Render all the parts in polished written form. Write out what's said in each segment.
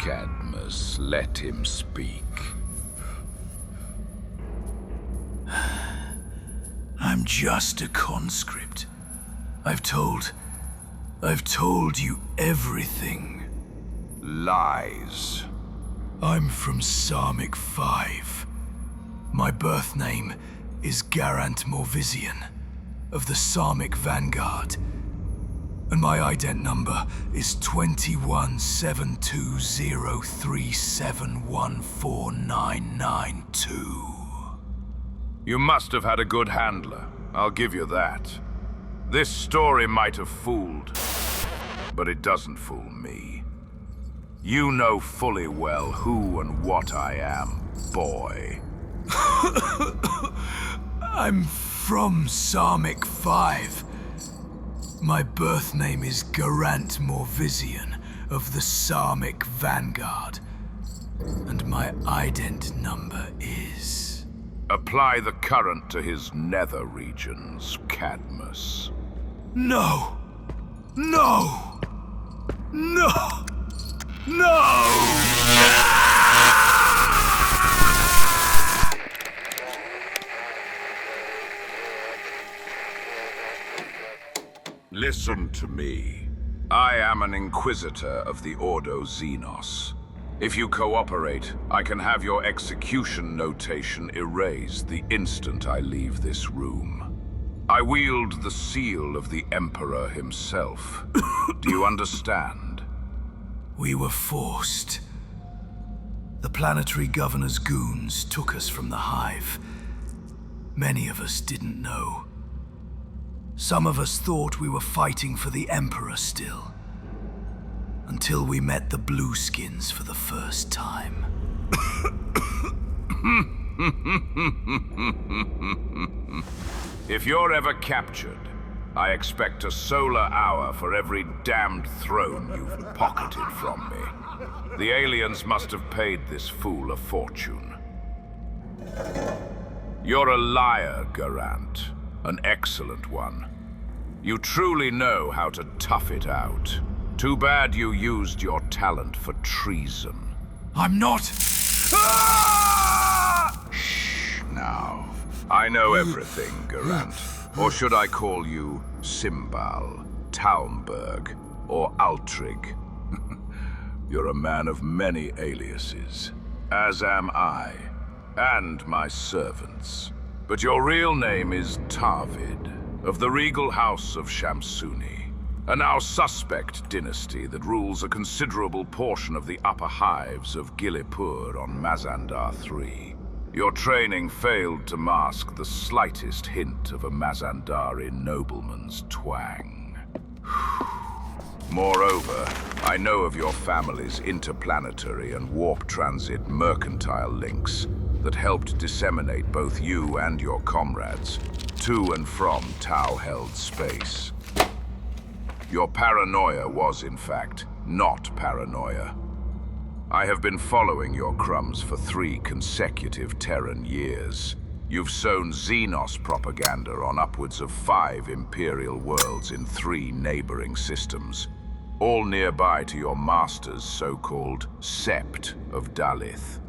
Cadmus, let him speak. I'm just a conscript. I've told you everything. Lies. I'm from Sarmic 5. My birth name is Garant Morvizian, of the Sarmic Vanguard. And my ident number is 217203714992. You must have had a good handler, I'll give you that. This story might have fooled, but it doesn't fool me. You know fully well who and what I am, boy. I'm from Sarmic 5. My birth name is Garant Morvizian of the Sarmic Vanguard. And my ident number is... Apply the current to his nether regions, Cadmus. No! No! No! No! Listen to me. I am an Inquisitor of the Ordo Xenos. If you cooperate, I can have your execution notation erased the instant I leave this room. I wield the seal of the Emperor himself. Do you understand? We were forced. The planetary governor's goons took us from the hive. Many of us didn't know. Some of us thought we were fighting for the Emperor still. Until we met the Blueskins for the first time. If you're ever captured, I expect a solar hour for every damned throne you've pocketed from me. The aliens must have paid this fool a fortune. You're a liar, Garant. An excellent one. You truly know how to tough it out. Too bad you used your talent for treason. I'm not... Shh, now. I know everything, Garant. Or should I call you Simbal, Talmberg, or Altrig? You're a man of many aliases, as am I, and my servants. But your real name is Tarvid, of the regal house of Shamsuni. A now suspect dynasty that rules a considerable portion of the upper hives of Gilipur on Mazandar III. Your training failed to mask the slightest hint of a Mazandari nobleman's twang. Moreover, I know of your family's interplanetary and warp transit mercantile links that helped disseminate both you and your comrades to and from Tau-held space. Your paranoia was, in fact, not paranoia. I have been following your crumbs for 3 consecutive Terran years. You've sown Xenos propaganda on upwards of 5 Imperial worlds in 3 neighboring systems, all nearby to your master's so-called Sept of Dalith.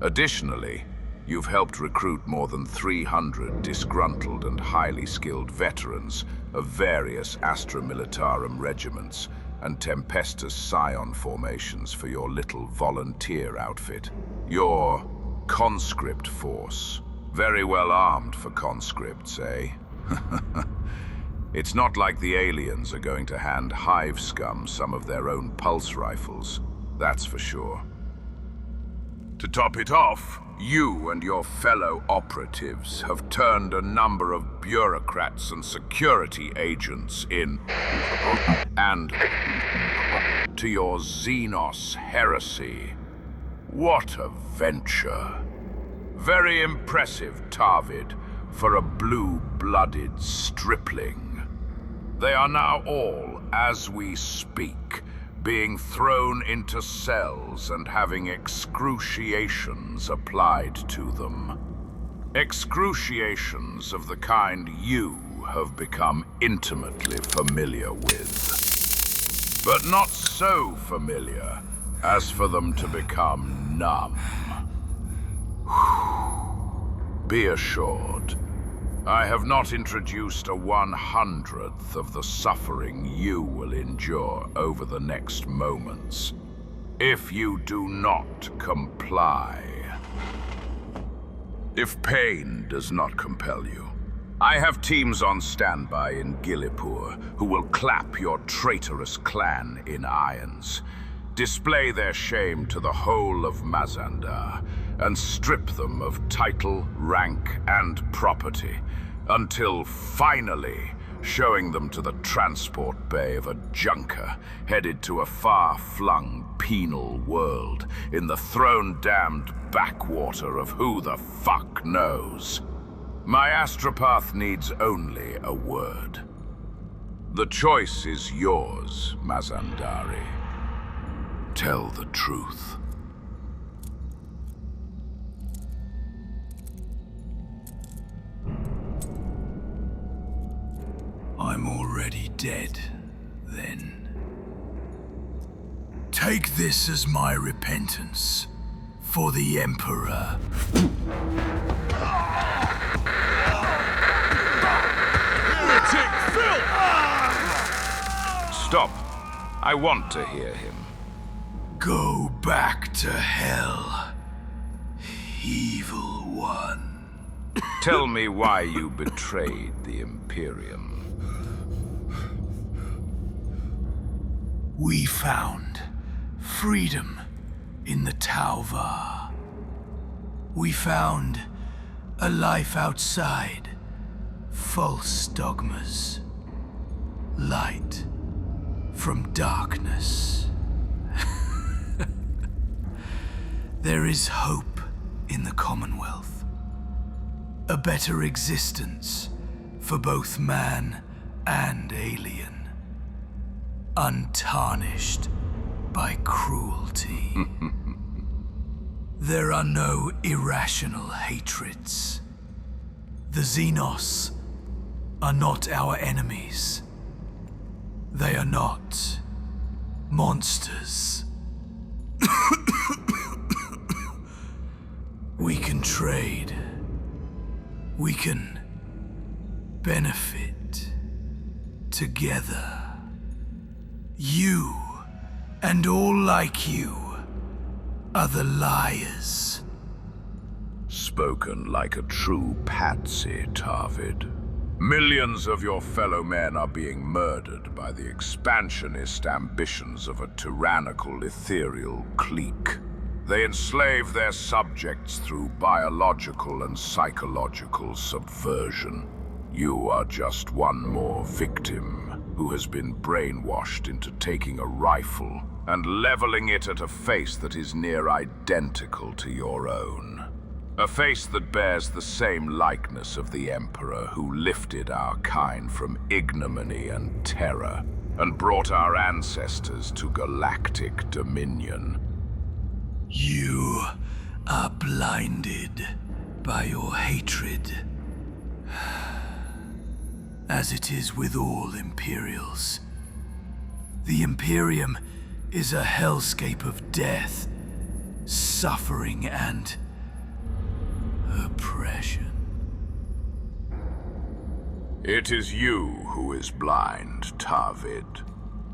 Additionally, you've helped recruit more than 300 disgruntled and highly skilled veterans of various Astra Militarum regiments and Tempestus Scion formations for your little volunteer outfit. Your conscript force. Very well armed for conscripts, eh? It's not like the aliens are going to hand hive scum some of their own pulse rifles, that's for sure. To top it off, you and your fellow operatives have turned a number of bureaucrats and security agents in and to your Xenos heresy. What a venture. Very impressive, Tarvid, for a blue-blooded stripling. They are now all, as we speak, being thrown into cells and having excruciations applied to them. Excruciations of the kind you have become intimately familiar with. But not so familiar as for them to become numb. Be assured, I have not introduced a 100th of the suffering you will endure over the next moments, if you do not comply. If pain does not compel you, I have teams on standby in Gillipur who will clap your traitorous clan in irons, display their shame to the whole of Mazandar, and strip them of title, rank, and property, until finally showing them to the transport bay of a junker headed to a far-flung penal world in the throne-damned backwater of who the fuck knows. My astropath needs only a word. The choice is yours, Mazandari. Tell the truth. I'm already dead, then. Take this as my repentance for the Emperor. Stop. I want to hear him. Go back to hell, evil one. Tell me why you betrayed the Imperium. We found freedom in the Tauva. We found a life outside false dogmas. Light from darkness. There is hope in the Commonwealth. A better existence for both man and alien. Untarnished by cruelty. There are no irrational hatreds. The Xenos are not our enemies. They are not monsters. We can trade. We can benefit together. You and all like you are the liars. Spoken like a true patsy, Tarvid. Millions of your fellow men are being murdered by the expansionist ambitions of a tyrannical, ethereal clique. They enslave their subjects through biological and psychological subversion. You are just one more victim who has been brainwashed into taking a rifle and leveling it at a face that is near identical to your own. A face that bears the same likeness of the Emperor who lifted our kind from ignominy and terror and brought our ancestors to galactic dominion. You are blinded by your hatred, as it is with all Imperials. The Imperium is a hellscape of death, suffering, and oppression. It is you who is blind, Tarvid.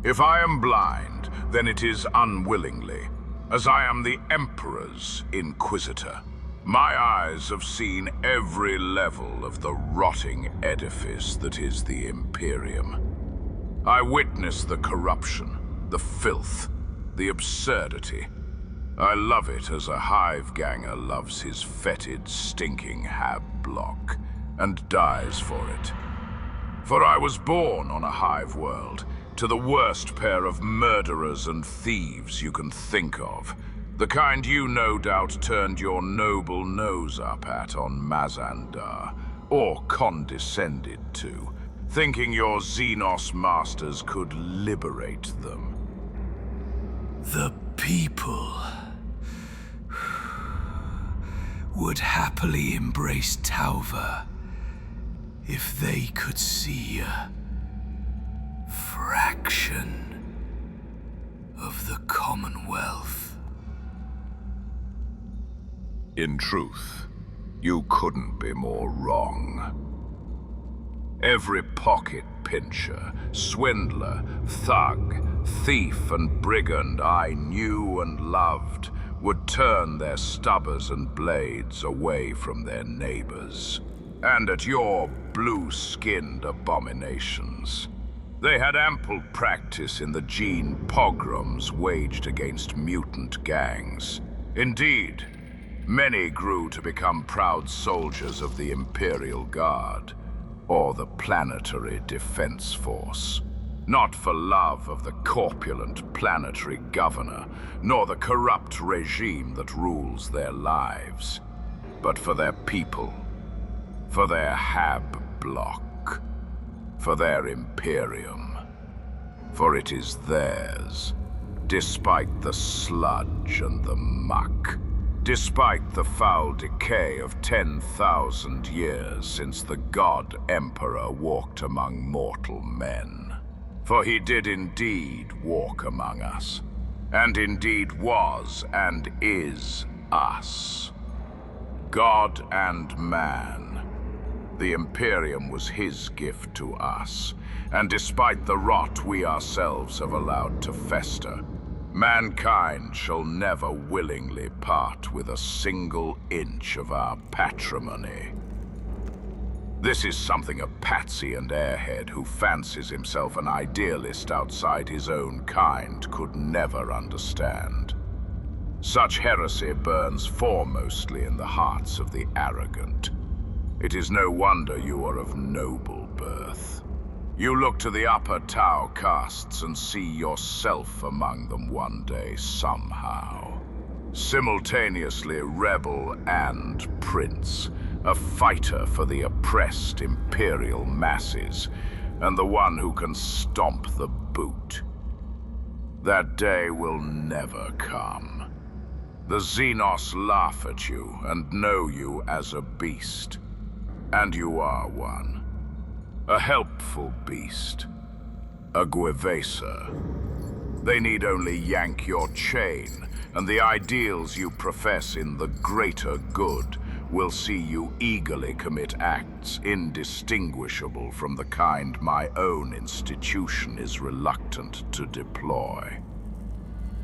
If I am blind, then it is unwillingly, as I am the Emperor's Inquisitor. My eyes have seen every level of the rotting edifice that is the Imperium. I witness the corruption, the filth, the absurdity. I love it as a hive-ganger loves his fetid, stinking hab block, and dies for it. For I was born on a hive world, to the worst pair of murderers and thieves you can think of. The kind you no doubt turned your noble nose up at on Mazandar, or condescended to, thinking your Xenos masters could liberate them. The people would happily embrace Tauva if they could see a fraction of the Commonwealth. In truth, you couldn't be more wrong. Every pocket pincher, swindler, thug, thief and brigand I knew and loved would turn their stubbers and blades away from their neighbors. And at your blue-skinned abominations, they had ample practice in the gene pogroms waged against mutant gangs. Indeed, many grew to become proud soldiers of the Imperial Guard, or the Planetary Defense Force. Not for love of the corpulent planetary governor, nor the corrupt regime that rules their lives, but for their people, for their Hab block, for their Imperium. For it is theirs, despite the sludge and the muck, despite the foul decay of 10,000 years since the God Emperor walked among mortal men. For he did indeed walk among us, and indeed was and is us. God and man. The Imperium was his gift to us, and despite the rot we ourselves have allowed to fester, mankind shall never willingly part with a single inch of our patrimony. This is something a patsy and airhead who fancies himself an idealist outside his own kind could never understand. Such heresy burns foremostly in the hearts of the arrogant. It is no wonder you are of noble birth. You look to the upper Tau castes and see yourself among them one day somehow. Simultaneously rebel and prince, a fighter for the oppressed imperial masses, and the one who can stomp the boot. That day will never come. The Xenos laugh at you and know you as a beast. And you are one. A helpful beast. A Guevesa. They need only yank your chain, and the ideals you profess in the greater good will see you eagerly commit acts indistinguishable from the kind my own institution is reluctant to deploy.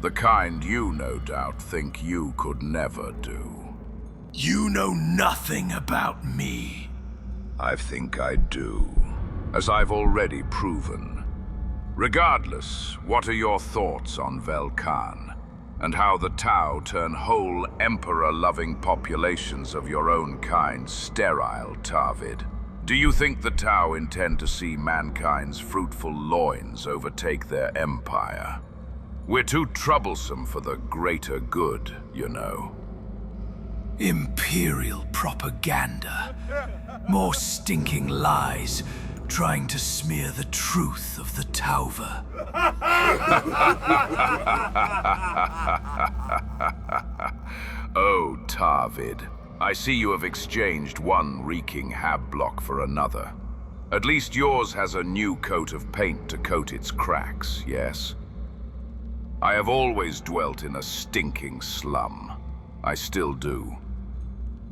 The kind you no doubt think you could never do. You know nothing about me. I think I do, as I've already proven. Regardless, what are your thoughts on Velkan, and how the Tau turn whole Emperor-loving populations of your own kind sterile, Tarvid? Do you think the Tau intend to see mankind's fruitful loins overtake their empire? We're too troublesome for the greater good, you know. Imperial propaganda. More stinking lies, trying to smear the truth of the Tauva. Oh, Tarvid. I see you have exchanged one reeking hab block for another. At least yours has a new coat of paint to coat its cracks, yes? I have always dwelt in a stinking slum. I still do.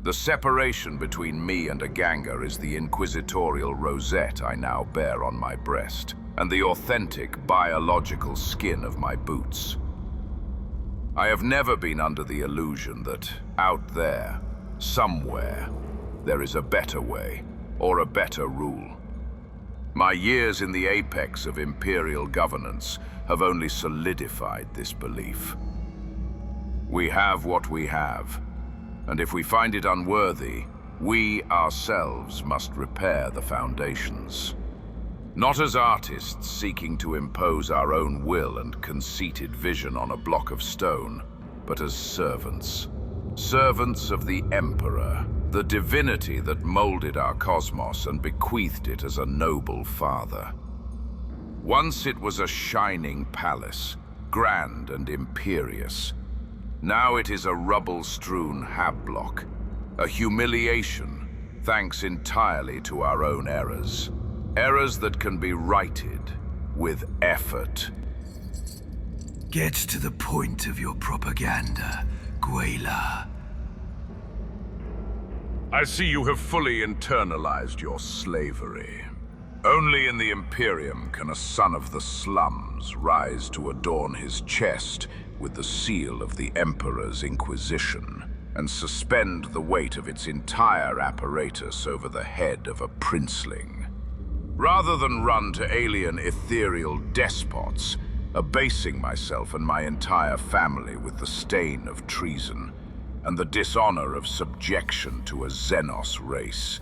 The separation between me and a ganger is the inquisitorial rosette I now bear on my breast, and the authentic biological skin of my boots. I have never been under the illusion that out there, somewhere, there is a better way, or a better rule. My years in the apex of imperial governance have only solidified this belief. We have what we have, and if we find it unworthy, we ourselves must repair the foundations. Not as artists seeking to impose our own will and conceited vision on a block of stone, but as servants. Servants of the Emperor, the divinity that molded our cosmos and bequeathed it as a noble father. Once it was a shining palace, grand and imperious. Now it is a rubble-strewn hab-block, a humiliation, thanks entirely to our own errors. Errors that can be righted with effort. Get to the point of your propaganda, Guela. I see you have fully internalized your slavery. Only in the Imperium can a son of the slums rise to adorn his chest with the seal of the Emperor's Inquisition and suspend the weight of its entire apparatus over the head of a princeling. Rather than run to alien ethereal despots, abasing myself and my entire family with the stain of treason and the dishonor of subjection to a Xenos race,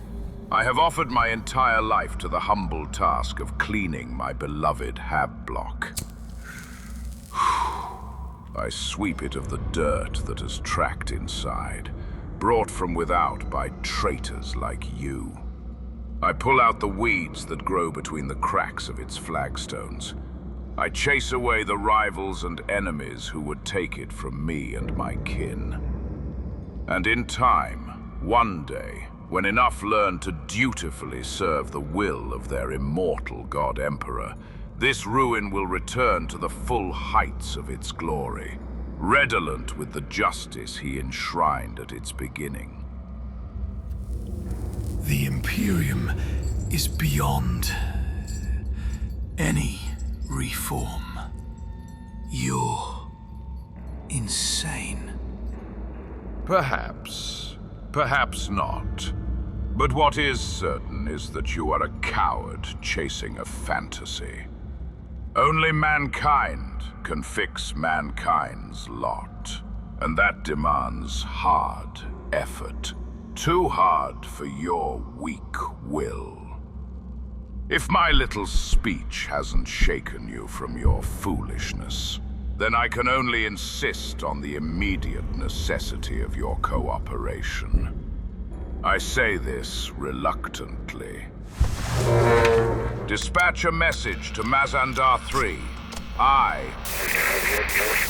I have offered my entire life to the humble task of cleaning my beloved hab block. I sweep it of the dirt that has tracked inside, brought from without by traitors like you. I pull out the weeds that grow between the cracks of its flagstones. I chase away the rivals and enemies who would take it from me and my kin. And in time, one day, when enough learn to dutifully serve the will of their immortal God Emperor, this ruin will return to the full heights of its glory, redolent with the justice he enshrined at its beginning. The Imperium is beyond any reform. You're insane. Perhaps. Perhaps not. But what is certain is that you are a coward chasing a fantasy. Only mankind can fix mankind's lot, and that demands hard effort. Too hard for your weak will. If my little speech hasn't shaken you from your foolishness, then I can only insist on the immediate necessity of your cooperation. I say this reluctantly. Dispatch a message to Mazandar III. I,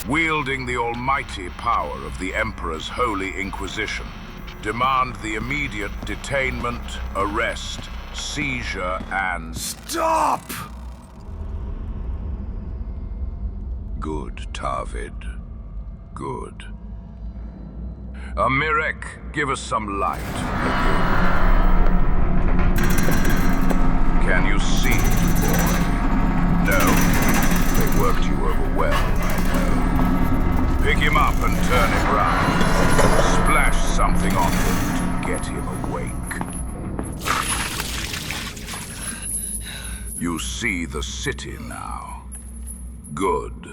wielding the almighty power of the Emperor's Holy Inquisition, demand the immediate detainment, arrest, seizure, and... Stop! Good, Tarvid. Good. Mirek, give us some light. Can you see it, boy? No. They worked you over well, I know. Pick him up and turn him round. Splash something on him to get him awake. You see the city now. Good.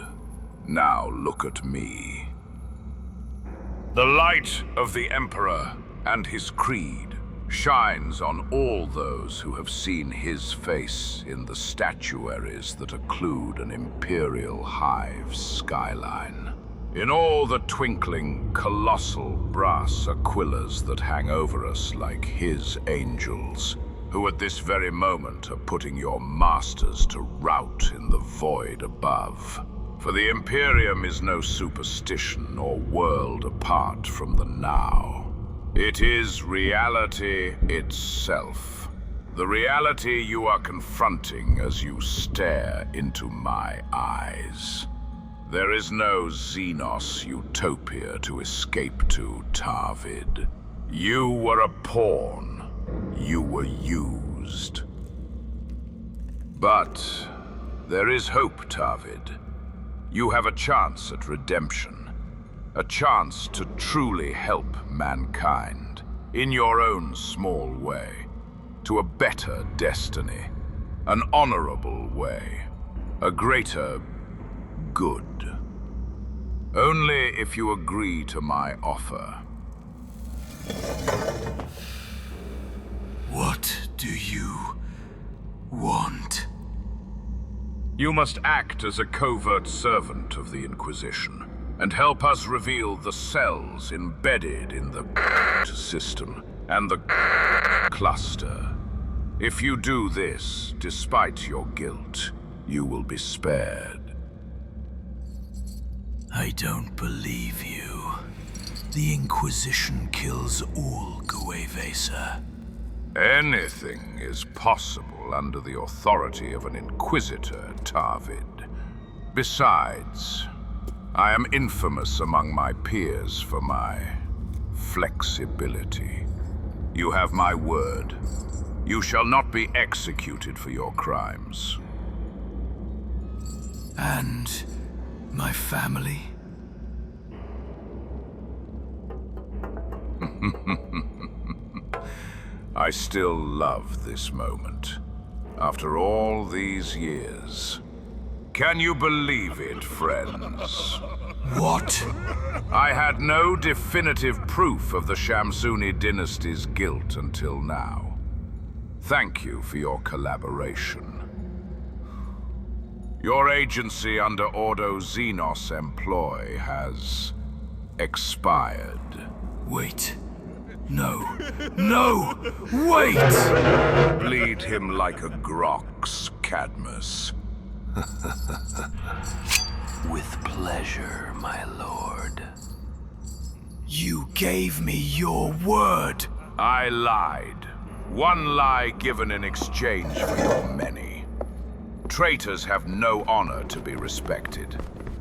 Now look at me. The light of the Emperor and his creed shines on all those who have seen his face in the statuaries that occlude an Imperial hive's skyline. In all the twinkling, colossal brass aquillas that hang over us like his angels, who at this very moment are putting your masters to rout in the void above. For the Imperium is no superstition or world apart from the now. It is reality itself. The reality you are confronting as you stare into my eyes. There is no Xenos utopia to escape to, Tarvid. You were a pawn. You were used. But there is hope, Tarvid. You have a chance at redemption. A chance to truly help mankind, in your own small way, to a better destiny, an honorable way, a greater good. Only if you agree to my offer. What do you want? You must act as a covert servant of the Inquisition and help us reveal the cells embedded in the system and the cluster. If you do this, despite your guilt, you will be spared. I don't believe you. The Inquisition kills all Gue'vesa. Anything is possible under the authority of an Inquisitor, Tarvid. Besides, I am infamous among my peers for my flexibility. You have my word. You shall not be executed for your crimes. And my family? I still love this moment. After all these years. Can you believe it, friends? What? I had no definitive proof of the Shamsuni dynasty's guilt until now. Thank you for your collaboration. Your agency under Ordo Xenos employ has expired. Wait. No. No! Wait! Bleed him like a grox, Cadmus. With pleasure, my lord. You gave me your word. I lied. One lie given in exchange for your many. Traitors have no honor to be respected.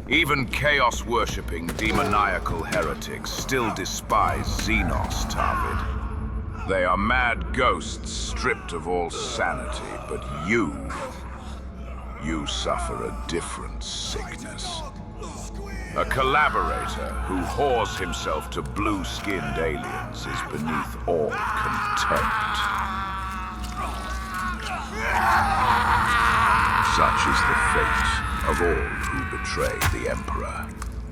Even chaos-worshipping, demoniacal heretics still despise Xenos, Tarvid. They are mad ghosts stripped of all sanity, but you suffer a different sickness. A collaborator who whores himself to blue-skinned aliens is beneath all contempt. Such is the fate of all who betray the Emperor,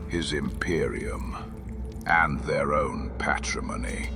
his Imperium, and their own patrimony.